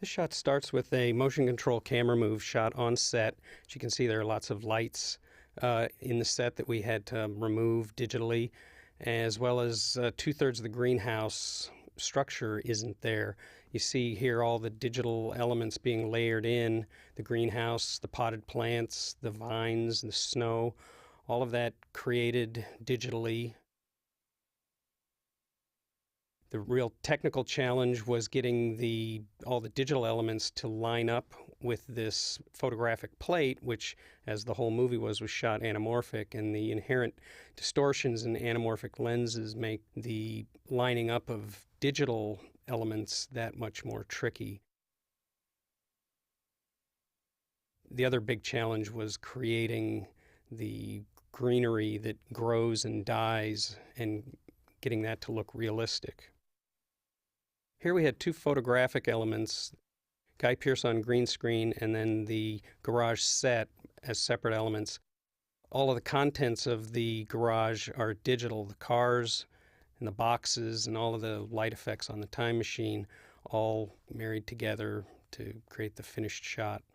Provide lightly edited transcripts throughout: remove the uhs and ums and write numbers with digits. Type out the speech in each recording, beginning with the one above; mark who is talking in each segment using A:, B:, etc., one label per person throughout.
A: This shot starts with a motion control camera move shot on set. As you can see, there are lots of lights in the set that we had to remove digitally, as well as 2/3 of the greenhouse structure isn't there. You see here all the digital elements being layered in, the greenhouse, the potted plants, the vines, the snow, all of that created digitally. The real technical challenge was getting all the digital elements to line up with this photographic plate, which, as the whole movie was shot anamorphic, and the inherent distortions in anamorphic lenses make the lining up of digital elements that much more tricky. The other big challenge was creating the greenery that grows and dies and getting that to look realistic. Here we had two photographic elements, Guy Pearce on green screen and then the garage set as separate elements. All of the contents of the garage are digital. The cars and the boxes and all of the light effects on the time machine all married together to create the finished shot.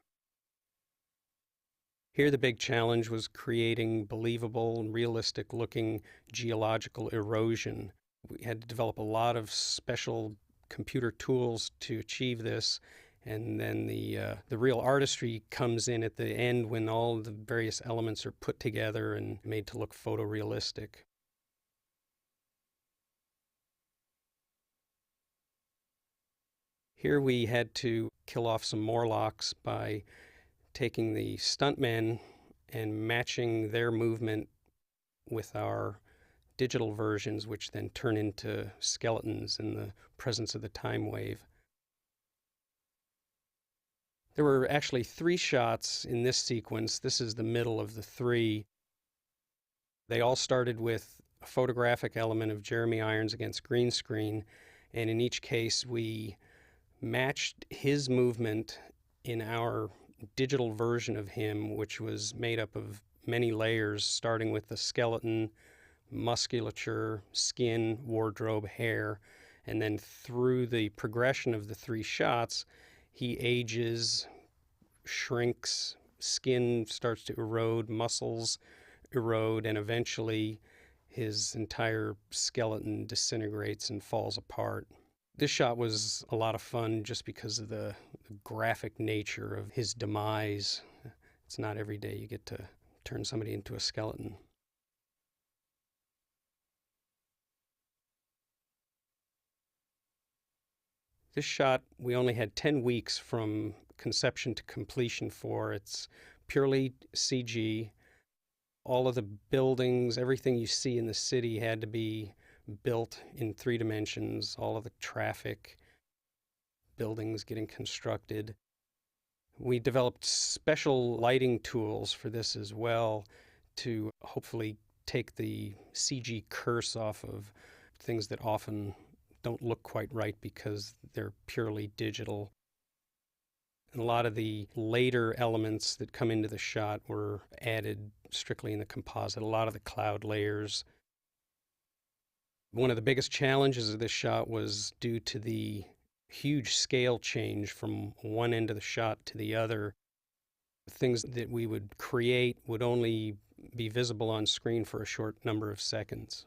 A: Here the big challenge was creating believable and realistic looking geological erosion. We had to develop a lot of special computer tools to achieve this, and then the real artistry comes in at the end when all the various elements are put together and made to look photorealistic. Here we had to kill off some Morlocks by taking the stuntmen and matching their movement with our digital versions, which then turn into skeletons in the presence of the time wave. There were actually 3 shots in this sequence. This is the middle of the 3. They all started with a photographic element of Jeremy Irons against green screen, and in each case we matched his movement in our digital version of him, which was made up of many layers, starting with the skeleton, musculature, skin, wardrobe, hair, and then through the progression of the 3 shots, he ages, shrinks, skin starts to erode, muscles erode, and eventually his entire skeleton disintegrates and falls apart. This shot was a lot of fun just because of the graphic nature of his demise. It's not every day you get to turn somebody into a skeleton. This shot we only had 10 weeks from conception to completion for. It's purely CG. All of the buildings, everything you see in the city had to be built in 3 dimensions, all of the traffic, buildings getting constructed. We developed special lighting tools for this as well to hopefully take the CG curse off of things that often don't look quite right because they're purely digital. And a lot of the later elements that come into the shot were added strictly in the composite, a lot of the cloud layers. One of the biggest challenges of this shot was due to the huge scale change from one end of the shot to the other. Things that we would create would only be visible on screen for a short number of seconds.